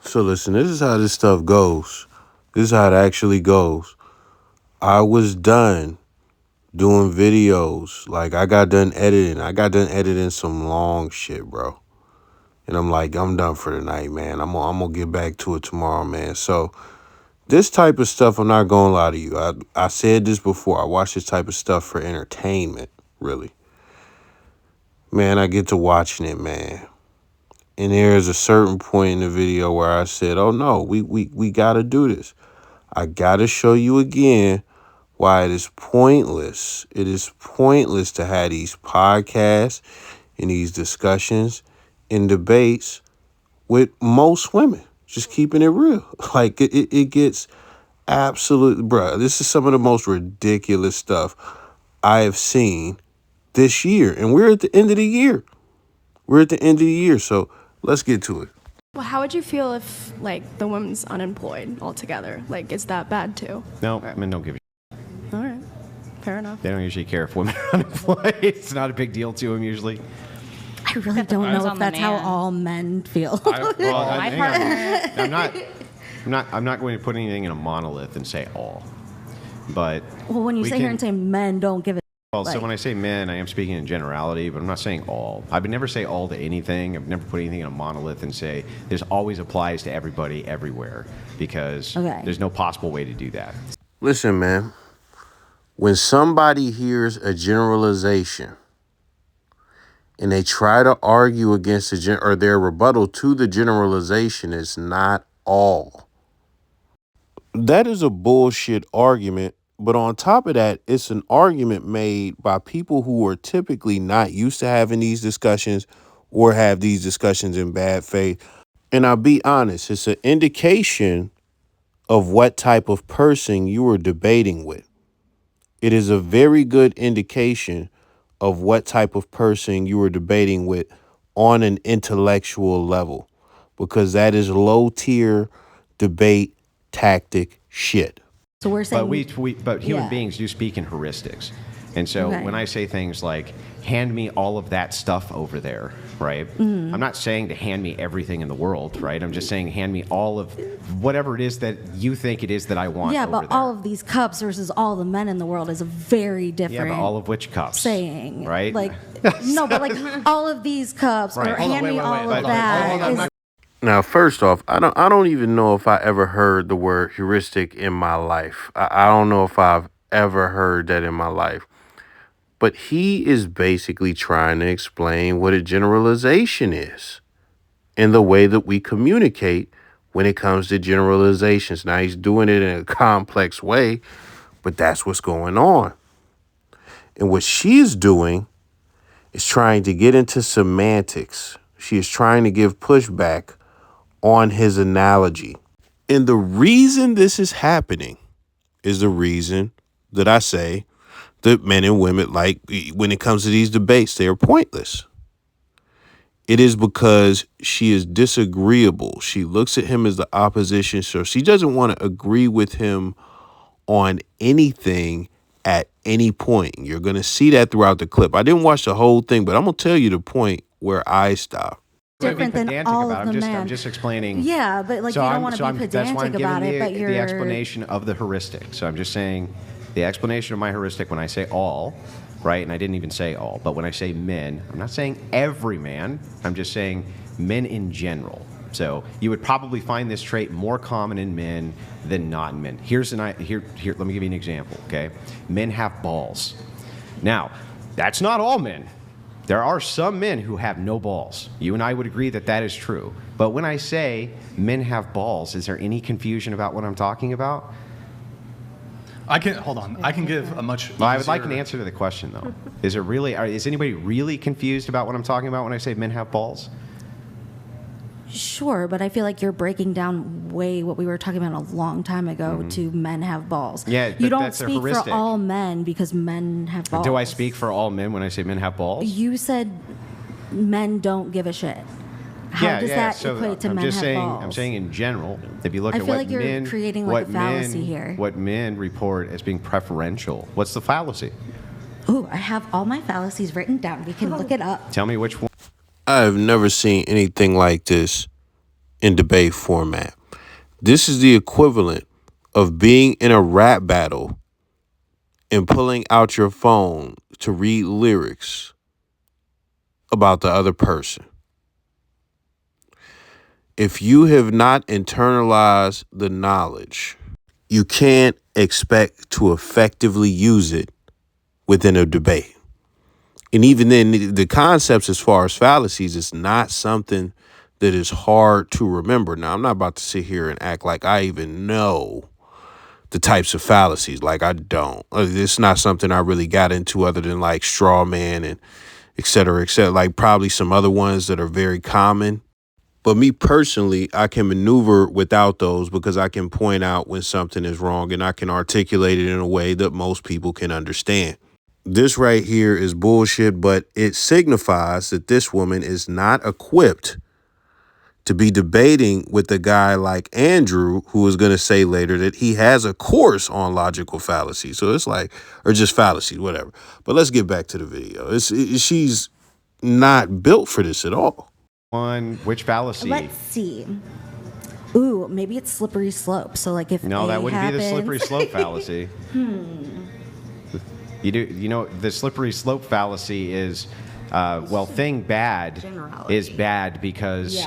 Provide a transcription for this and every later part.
So listen, this is how this stuff goes. This is how it actually goes. I was done doing videos. Like, I got done editing. I got done editing some long shit, bro. And I'm like, I'm done for the night, man. I'm gonna get back to it tomorrow, man. So this type of stuff, I'm not gonna lie to you. I said this before. I watch this type of stuff for entertainment, really. Man, I get to watching it, man. And there's a certain point in the video where I said, oh no, we gotta do this. I gotta show you again why it is pointless. It is pointless to have these podcasts and these discussions and debates with most women. Just keeping it real. Like, it gets absolutely, bruh. This is some of the most ridiculous stuff I have seen this year. And we're at the end of the year. So let's get to it. Well, how would you feel if, like, the woman's unemployed altogether? Like, is that bad too? No, men don't give a All right. Fair enough. They don't usually care if women are unemployed. It's not a big deal to them usually. I really don't know if that's how all men feel. I'm not going to put anything in a monolith and say all. But well, when you sit here and say men don't give a well, so when I say men, I am speaking in generality, but I'm not saying all. I would never say all to anything. I've never put anything in a monolith and say this always applies to everybody everywhere, because there's no possible way to do that. Listen, man. When somebody hears a generalization and they try to argue against or their rebuttal to the generalization is not all. That is a bullshit argument. But on top of that, it's an argument made by people who are typically not used to having these discussions or have these discussions in bad faith. And I'll be honest, it's an indication of what type of person you are debating with. It is a very good indication of what type of person you are debating with on an intellectual level, because that is low tier debate tactic shit. So we're saying, but human beings do speak in heuristics, and so when I say things like "hand me all of that stuff over there," right? I'm not saying to hand me everything in the world, right? I'm just saying hand me all of whatever it is that you think it is that I want. Yeah, over but there. all of these cups versus all the men in the world is a very different. Yeah, but all of which cups? Saying right? Like no, but like all of these cups or hand me all of that. Now, first off, I don't even know if I ever heard the word heuristic in my life. I don't know if I've ever heard that in my life. But he is basically trying to explain what a generalization is and the way that we communicate when it comes to generalizations. Now, he's doing it in a complex way, but that's what's going on. And what she's doing is trying to get into semantics. She is trying to give pushback on his analogy. And the reason this is happening is the reason that I say that men and women, like, when it comes to these debates, they are pointless. It is because she is disagreeable. She looks at him as the opposition, so she doesn't want to agree with him on anything at any point. You're going to see that throughout the clip. I didn't watch the whole thing, but I'm going to tell you the point where I stopped. Different than all of the men. I'm just explaining. Yeah, but like you don't want to be pedantic about it, but you're the explanation of the heuristic. So I'm just saying the explanation of my heuristic when I say all, right? And I didn't even say all, but when I say men, I'm not saying every man. I'm just saying men in general. So you would probably find this trait more common in men than not in men. Here. Let me give you an example. Okay, men have balls. Now, that's not all men. There are some men who have no balls. You and I would agree that that is true. But when I say men have balls, is there any confusion about what I'm talking about? I can give a much. Well, I would like an answer to the question, though. Is anybody really confused about what I'm talking about when I say men have balls? Sure, but I feel like you're breaking down way what we were talking about a long time ago to men have balls. Yeah, you don't speak for all men because men have balls. Do I speak for all men when I say men have balls? You said men don't give a shit. How does that equate to men have balls? I'm saying in general, if you look I at feel what like you're men, creating like a fallacy here. What men report as being preferential. What's the fallacy? Ooh, I have all my fallacies written down. We can look it up. Tell me which one. I have never seen anything like this in debate format. This is the equivalent of being in a rap battle and pulling out your phone to read lyrics about the other person. If you have not internalized the knowledge, you can't expect to effectively use it within a debate. And even then, the concepts as far as fallacies is not something that is hard to remember. Now, I'm not about to sit here and act like I even know the types of fallacies. Like, I don't. It's not something I really got into other than like straw man and et cetera, like probably some other ones that are very common. But me personally, I can maneuver without those because I can point out when something is wrong and I can articulate it in a way that most people can understand. This right here is bullshit, but it signifies that this woman is not equipped to be debating with a guy like Andrew, who is going to say later that he has a course on logical fallacy. So it's like, or just fallacies, whatever. But let's get back to the video. She's not built for this at all. On which fallacy? Let's see. Ooh, maybe it's slippery slope. So like if no, A that wouldn't happens... be the slippery slope fallacy. You know, the slippery slope fallacy is, thing bad Generality. is bad because,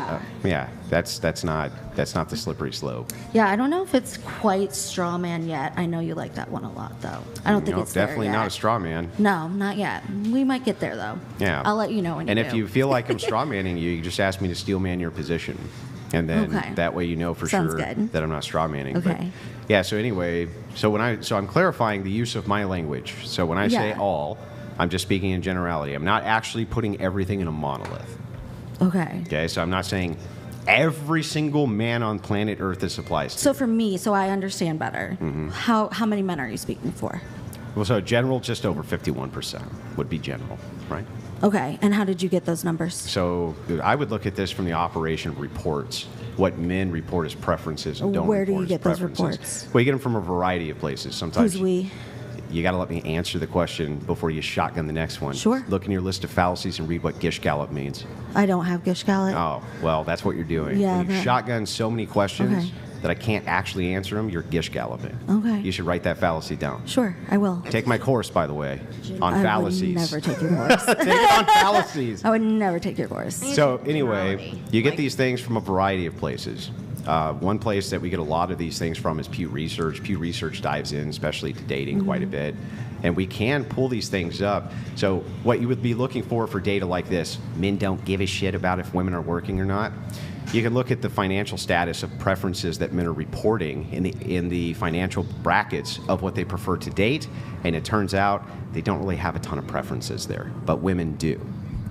that's not the slippery slope. Yeah, I don't know if it's quite straw man yet. I know you like that one a lot, though. I don't think it's definitely there yet. not a straw man. No, not yet. We might get there, though. Yeah, I'll let you know when and you if do. you feel like I'm straw manning you, you just ask me to steel man your position, and then that way you know for Sounds sure good. that I'm not straw manning. Okay. But, yeah. So anyway, so I'm clarifying the use of my language. So when I say all, I'm just speaking in generality. I'm not actually putting everything in a monolith. Okay. Okay. So I'm not saying every single man on planet Earth this applies to. So for me, so I understand better. Mm-hmm. How many men are you speaking for? Well, so general, just over 51% would be general, right? Okay. And how did you get those numbers? So I would look at this from the operation of reports. What men report as preferences and don't Where report do you as get those preferences. reports? Well, you get them from a variety of places. Sometimes Who's we? you got to let me answer the question before you shotgun the next one. Sure. Look in your list of fallacies and read what Gish Gallop means. I don't have Gish Gallop. Oh, well, that's what you're doing. Yeah, When you shotgun so many questions that I can't actually answer them, you're Gish Galloping. Okay. You should write that fallacy down. Sure, I will. Take my course, by the way, on fallacies. I would never take your course. Take it on fallacies. I would never take your course. So anyway, you get these things from a variety of places. One place that we get a lot of these things from is Pew Research. Pew Research dives in, especially to dating, quite a bit. And we can pull these things up. So what you would be looking for data like this, men don't give a shit about if women are working or not. You can look at the financial status of preferences that men are reporting in the financial brackets of what they prefer to date, and it turns out they don't really have a ton of preferences there, but women do.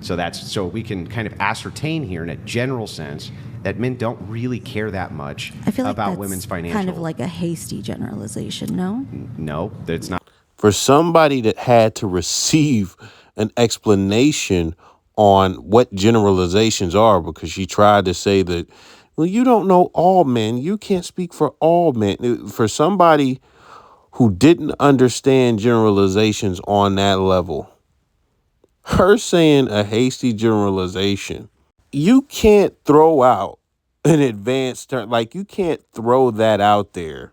So we can kind of ascertain here in a general sense that men don't really care that much about women's financial. Kind of like a hasty generalization, no? No, it's not. For somebody that had to receive an explanation on what generalizations are, because she tried to say that, well, you don't know all men. You can't speak for all men. For somebody who didn't understand generalizations on that level, her saying a hasty generalization, you can't throw out an advanced term. Like, you can't throw that out there.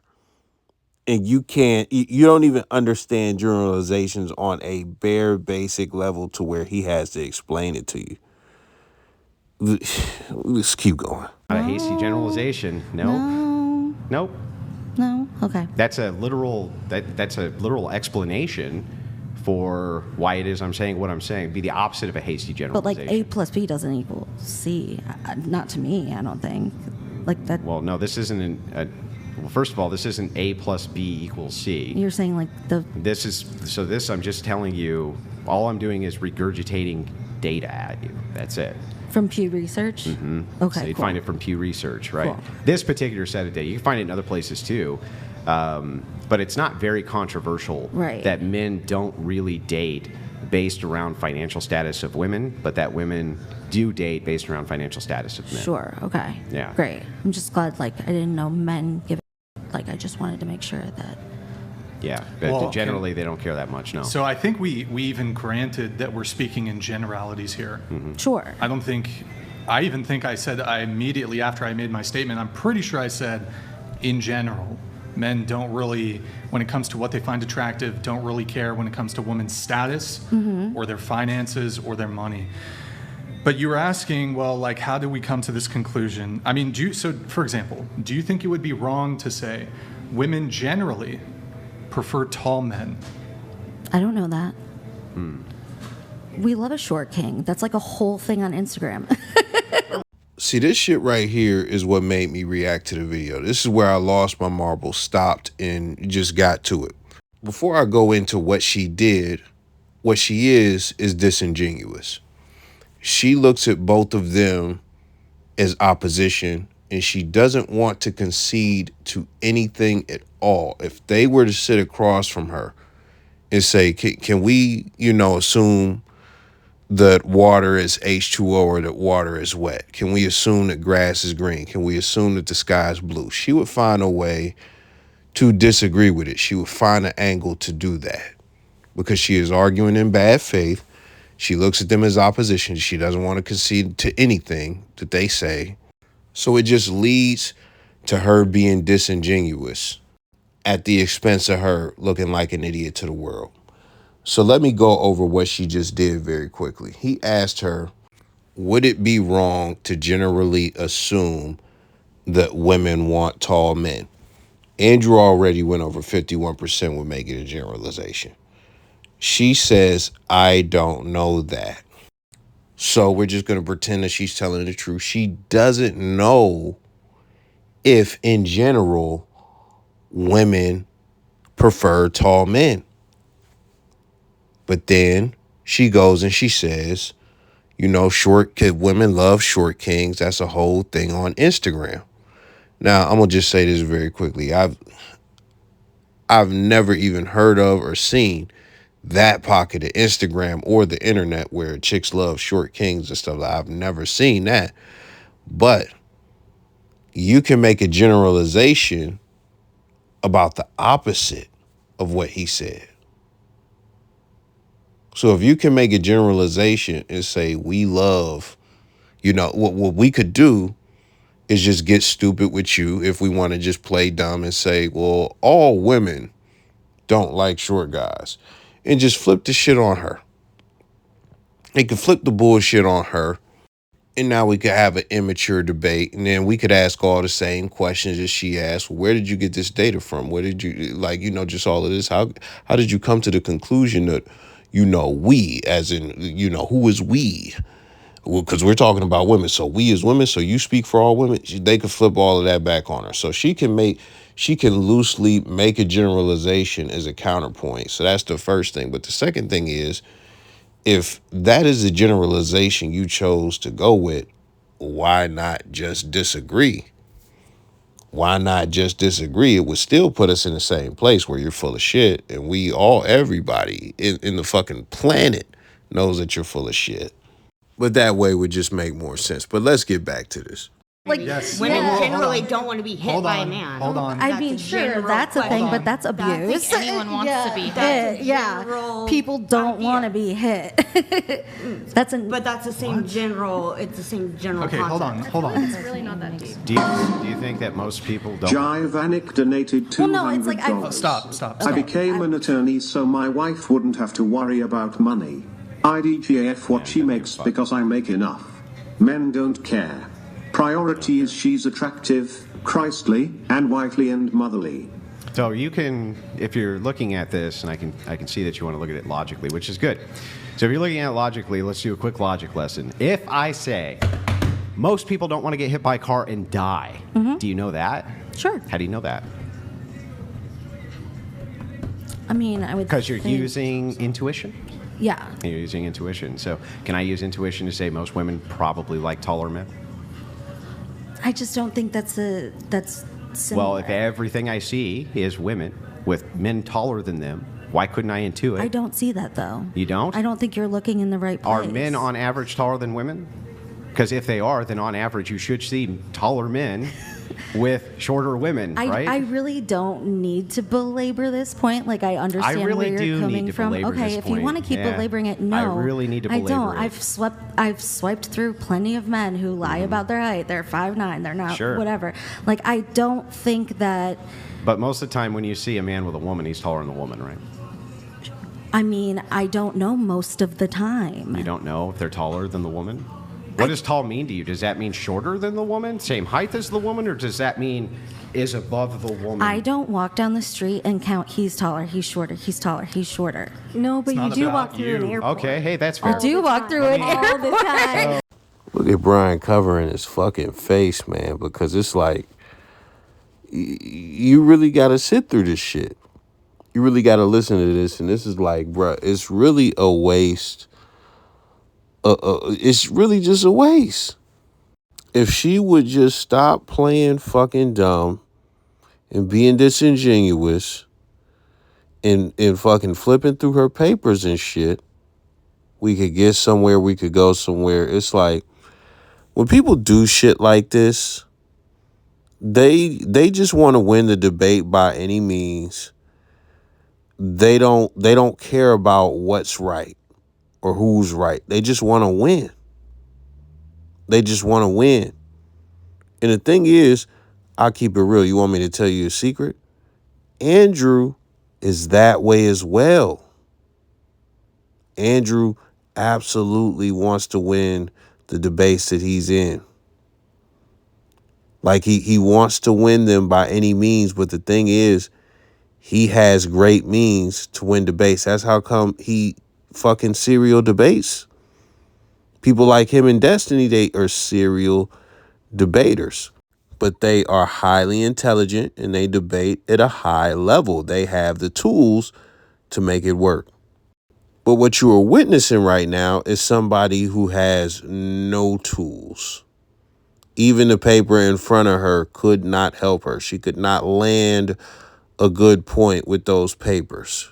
And you don't even understand generalizations on a bare basic level to where he has to explain it to you. Let's keep going. Not a hasty generalization. No. Nope. No? Okay. That's a literal explanation for why it is I'm saying what I'm saying. It'd be the opposite of a hasty But generalization. like A plus B doesn't equal C. Not to me, I don't think. Like that. Well, no, this isn't well, first of all, this isn't A plus B equals C. You're saying like the. This I'm just telling you, all I'm doing is regurgitating data at you. That's it. From Pew Research? Mm-hmm. Okay, So you'd cool. find it from Pew Research, right? Cool. This particular set of data, you can find it in other places too. But it's not very controversial that men don't really date based around financial status of women, but that women do date based around financial status of men. Sure, okay. Yeah. Great. I'm just glad, like, I didn't know men give a like, I just wanted to make sure that. Yeah, but generally they don't care that much, no. So I think we even granted that we're speaking in generalities here. Mm-hmm. Sure. I don't think I even think I said immediately after I made my statement, I'm pretty sure I said, in general, men don't really, when it comes to what they find attractive, don't really care when it comes to women's status or their finances or their money. But you were asking, well, like, how do we come to this conclusion? I mean, so for example, do you think it would be wrong to say women generally prefer tall men? I don't know that. We love a short king. That's like a whole thing on Instagram. See, this shit right here is what made me react to the video. This is where I lost my marbles, stopped, and just got to it. Before I go into what she did, what she is disingenuous. She looks at both of them as opposition, and she doesn't want to concede to anything at all. If they were to sit across from her and say, can we, assume that water is H2O or that water is wet? Can we assume that grass is green? Can we assume that the sky is blue? She would find a way to disagree with it. She would find an angle to do that because she is arguing in bad faith. She looks at them as opposition. She doesn't want to concede to anything that they say. So it just leads to her being disingenuous at the expense of her looking like an idiot to the world. So let me go over what she just did very quickly. He asked her, would it be wrong to generally assume that women want tall men? Andrew already went over 51% would make it a generalization. She says, I don't know that. So we're just going to pretend that she's telling the truth. She doesn't know if, in general, women prefer tall men. But then she goes and she says, women love short kings. That's a whole thing on Instagram. Now, I'm going to just say this very quickly. I've never even heard of or seen that pocket of Instagram or the internet where chicks love short kings and stuff. I've never seen that. But you can make a generalization about the opposite of what he said. So if you can make a generalization and say we love, what we could do is just get stupid with you if we want to just play dumb and say, well, all women don't like short guys, and just flip the shit on her. They could flip the bullshit on her, and now we could have an immature debate, and then we could ask all the same questions as she asked. Where did you get this data from? Where did you, just all of this? How did you come to the conclusion that, we, as in, who is we? Well, because we're talking about women. So we as women, so you speak for all women. They could flip all of that back on her. So she can loosely make a generalization as a counterpoint. So that's the first thing. But the second thing is, if that is the generalization you chose to go with, why not just disagree? Why not just disagree? It would still put us in the same place where you're full of shit, and everybody in the fucking planet knows that you're full of shit. But that way would just make more sense. But let's get back to this. Yes. Women generally don't want to be hit by a man. Hold on. I mean, sure, that's a thing, but that's abuse. I think anyone wants to be hit. People don't want to be hit. But that's the same general. It's the same general. Okay, concept. hold on. It's really not that deep. Do you think that most people don't? Jivanik donated $200. Well, no, it's like Stop. I became an attorney so my wife wouldn't have to worry about money. IDGF what she makes because I make enough. Men don't care. Priority is she's attractive, Christly, and wifely and motherly. So you can, if you're looking at this, and I can see that you want to look at it logically, which is good. So if you're looking at it logically, let's do a quick logic lesson. If I say most people don't want to get hit by a car and die, do you know that? Sure. How do you know that? I mean, I would Because you're using intuition? Yeah. You're using intuition. So can I use intuition to say most women probably like taller men? I just don't think that's similar. Well, if everything I see is women with men taller than them, why couldn't I intuit? I don't see that, though. You don't? I don't think you're looking in the right place. Are men on average taller than women? Because if they are, then on average you should see taller men with shorter women, right? I really don't need to belabor this point. Like, I understand I really where do you're need coming to from. belabor Okay, this if you point. want to keep Yeah. belaboring it, no. I really need to I belabor don't. it. I've swiped through plenty of men who lie about their height. They're 5'9", they're not Sure. whatever. Like, I don't think that. But most of the time when you see a man with a woman, he's taller than the woman, right? I mean, I don't know most of the time. You don't know if they're taller than the woman? What does tall mean to you? Does that mean shorter than the woman? Same height as the woman? Or does that mean is above the woman? I don't walk down the street and count he's taller, he's shorter, he's taller, he's shorter. No, but you not do about walk through an you. airport. Okay, hey, that's fair. I do walk through an all the time. Look at Brian covering his fucking face, man, because it's like, you really got to sit through this shit. You really got to listen to this. And this is like, bruh, it's really a waste. It's really just a waste. If she would just stop playing fucking dumb and being disingenuous and fucking flipping through her papers and shit, we could get somewhere, we could go somewhere. It's like, when people do shit like this, they just want to win the debate by any means. They don't care about what's right or who's right. They just want to win. They just want to win. And the thing is, I'll keep it real. You want me to tell you a secret? Andrew is that way as well. Andrew absolutely wants to win the debates that he's in. Like, he wants to win them by any means, but the thing is, he has great means to win debates. That's how come he fucking serial debates. People like him and Destiny, they are serial debaters. But they are highly intelligent and they debate at a high level. They have the tools to make it work. But what you are witnessing right now is somebody who has no tools. Even the paper in front of her could not help her. She could not land a good point with those papers.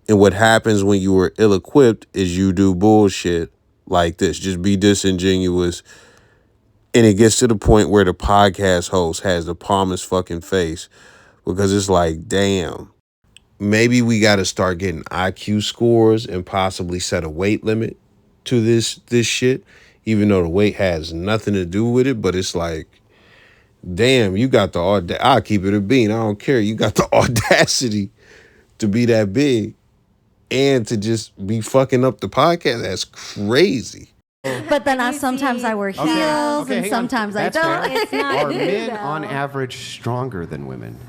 And what happens when you are ill-equipped is you do bullshit like this. Just be disingenuous. And it gets to the point where the podcast host has the palm his fucking face because it's like, damn, maybe we got to start getting IQ scores and possibly set a weight limit to this shit, even though the weight has nothing to do with it. But it's like, damn, you got the audacity. I'll keep it a bean. I don't care. You got the audacity to be that big and to just be fucking up the podcast. That's crazy. But then sometimes I wear heels and hang sometimes on. I That's don't. fair. It's not Are you, men though. on average stronger than women?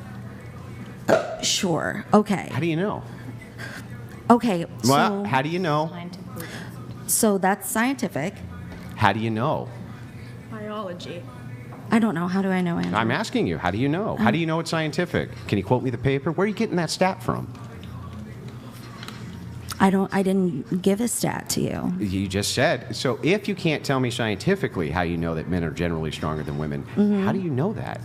Sure. Okay. How do you know? Okay. Well, how do you know? So that's scientific. How do you know? Biology. I don't know. How do I know, Andrew? I'm asking you. How do you know? How do you know it's scientific? Can you quote me the paper? Where are you getting that stat from? I didn't give a stat to you. You just said. So if you can't tell me scientifically how you know that men are generally stronger than women, how do you know that?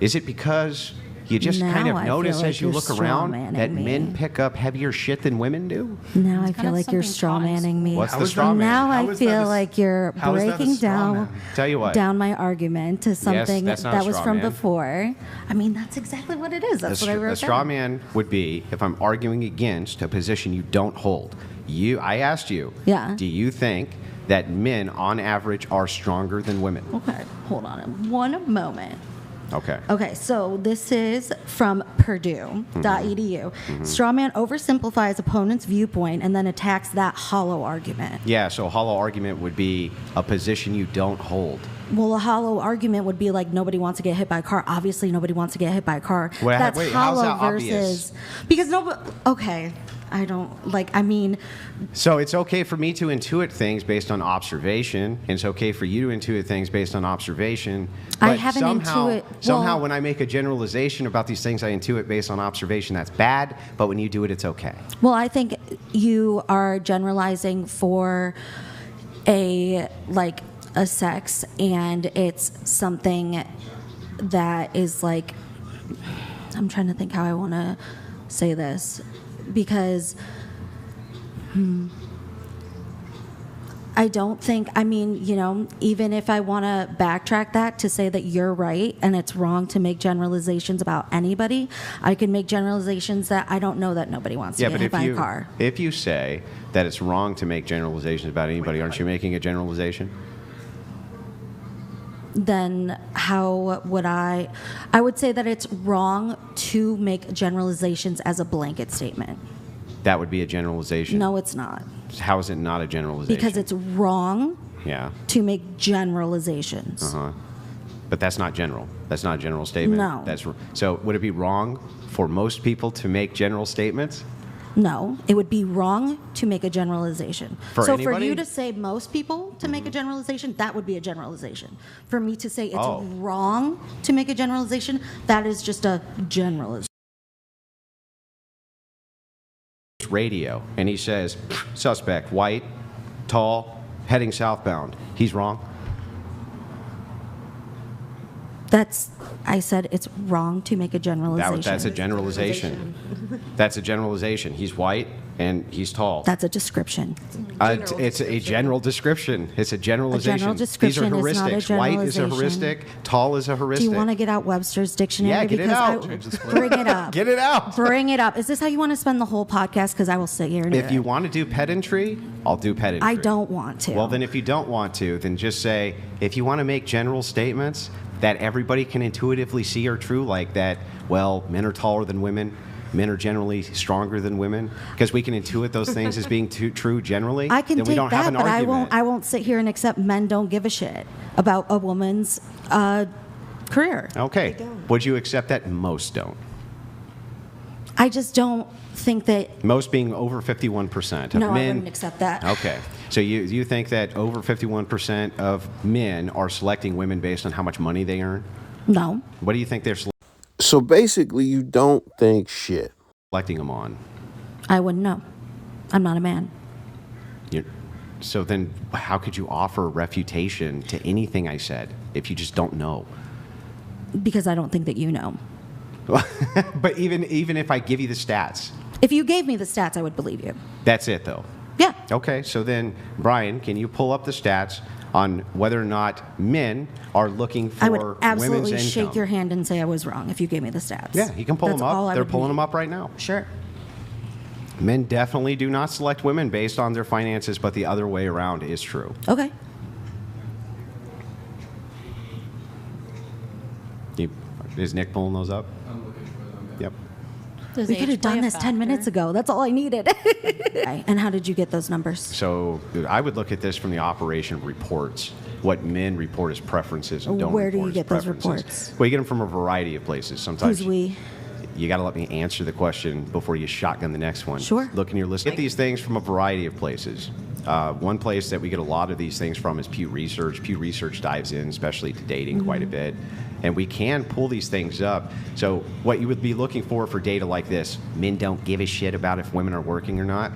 Is it because you just kind Now of I notice feel like as you you're look around strawmanning that me. men pick up heavier shit than women do? Now I kind feel of like you're something taught in strawmanning me. What's How the is that- straw man? Now How I is that feel a- like you're how is that a breaking straw down man? Tell you what. down my argument to something that's not that a was straw from man. before. I mean, that's exactly what it is. That's what I wrote A straw down. man would be if I'm arguing against a position you don't hold. I asked you, Yeah. do you think that men on average are stronger than women? Okay, hold on one moment. Okay. Okay, so this is from Purdue.edu. Strawman oversimplifies opponent's viewpoint and then attacks that hollow argument. Yeah, so a hollow argument would be a position you don't hold. Well, a hollow argument would be like nobody wants to get hit by a car. Obviously, nobody wants to get hit by a car. Wait, That's wait, how's hollow that versus obvious? because nobody. Okay, I don't like. I mean, So it's okay for me to intuit things based on observation, and it's okay for you to intuit things based on observation. I But haven't somehow, well- when I make a generalization about these things, I intuit based on observation. That's bad, but when you do it, it's okay. well, I think you are generalizing for a sex, and it's something that is like. I'm trying to think how I want to say this because I don't think, I mean, even if I want to backtrack that to say that you're right and it's wrong to make generalizations about anybody, I can make generalizations that I don't know that nobody wants to get hit by a car. If you say that it's wrong to make generalizations about anybody, aren't you making a generalization? Then how would I would say that it's wrong to make generalizations as a blanket statement. That would be a generalization. No, it's not. How is it not a generalization? Because it's wrong to make generalizations. But that's not general. That's not a general statement. No. So would it be wrong for most people to make general statements? No, it would be wrong to make a generalization. For For you to say most people to make a generalization, that would be a generalization. For me to say it's wrong to make a generalization, that is just a generalization. Radio, and he says, suspect, white, tall, heading southbound. He's wrong. I said it's wrong to make a generalization. That's a generalization. That's a generalization. He's white and he's tall. That's a description. It's a general description. It's a generalization. A general description These are is not a heuristics. White is a generalization. heuristic. Tall is a heuristic. Do you want to get out Webster's dictionary? Yeah, get it out. Bring it up. Get it out. Bring it up. Is this how you want to spend the whole podcast? Because I will sit here and If you want to do pedantry, I'll do pedantry. I don't want to. Well, then if you don't want to, then just say, if you want to make general statements that everybody can intuitively see are true, like that, well, men are taller than women, men are generally stronger than women, because we can intuit those things as being true generally, I can then we take don't that, have an but argument. I won't sit here and accept men don't give a shit about a woman's career. Okay. Would you accept that? Most don't. I just don't think that. Most being over 51% of No, men. I wouldn't accept that. Okay. So you think that over 51% of men are selecting women based on how much money they earn? No. What do you think they're So basically, you don't think shit. selecting them on? I wouldn't know. I'm not a man. So then how could you offer refutation to anything I said if you just don't know? Because I don't think that you know. But even if I give you the stats, If you gave me the stats, I would believe you. that's it though. Yeah. Okay, so then, Brian, can you pull up the stats on whether or not men are looking for I would women's absolutely income? shake your hand and say I was wrong if you gave me the stats. Yeah, you can pull That's them all up. I They're would pulling need. them up right now. Sure. Men definitely do not select women based on their finances, but the other way around is true. Okay. Is Nick pulling those up? Yep. Does We age could have play done a this 10 minutes factor? ago. That's all I needed. Right. And how did you get those numbers? So I would look at this from the operation of reports. What men report as preferences and don't Where do report you as get those preferences. reports? Well, you get them from a variety of places. Sometimes Who's we? you got to let me answer the question before you shotgun the next one. Sure. Look in your list. Get these things from a variety of places. One place that we get a lot of these things from is Pew Research. Pew Research dives in, especially to dating, quite a bit. And we can pull these things up. So what you would be looking for data like this, men don't give a shit about if women are working or not.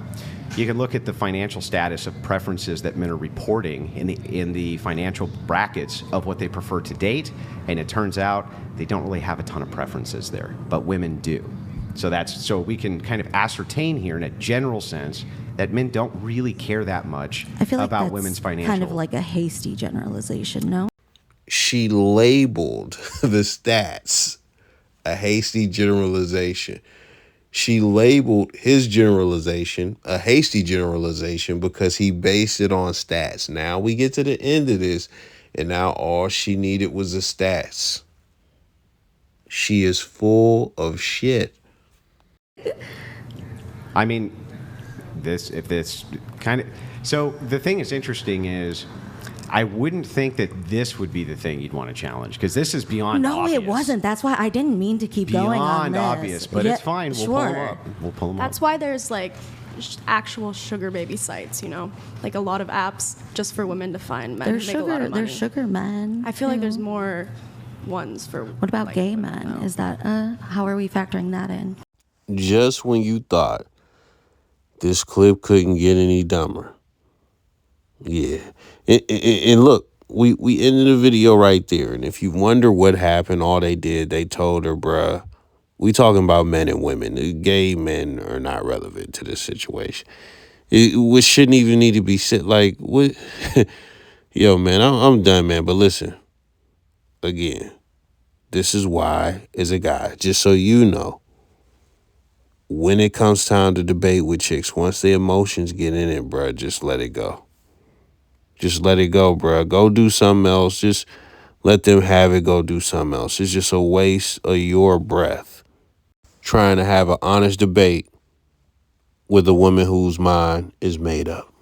You can look at the financial status of preferences that men are reporting in the financial brackets of what they prefer to date, and it turns out they don't really have a ton of preferences there, but women do. So we can kind of ascertain here in a general sense that men don't really care that much I feel like about that's women's financial. kind of like a hasty generalization, no? She labeled the stats a hasty generalization. She labeled his generalization a hasty generalization because he based it on stats. Now we get to the end of this, and now all she needed was the stats. She is full of shit. I mean, so the thing that's interesting is I wouldn't think that this would be the thing you'd want to challenge, because this is beyond No, obvious. it wasn't. That's why I didn't mean to keep going on Beyond this. obvious, but it's fine. We'll pull them sure. up. We'll pull them That's up. why there's like actual sugar baby sites, like a lot of apps just for women to find men who There's make a lot of money. There's sugar men. I feel like there's too. more ones for. What about like, gay women, men? though. Is that how are we factoring that in? Just when you thought this clip couldn't get any dumber. Yeah. And look, we ended the video right there. And if you wonder what happened, all they did, they told her, bruh, we talking about men and women. The gay men are not relevant to this situation. What shouldn't even need to be said. Like, what? Yo, man, I'm done, man. But listen, again, this is why, as a guy, just so you know, when it comes time to debate with chicks, once the emotions get in it, bruh, just let it go. Just let it go, bruh. Go do something else. Just let them have it. Go do something else. It's just a waste of your breath trying to have an honest debate with a woman whose mind is made up.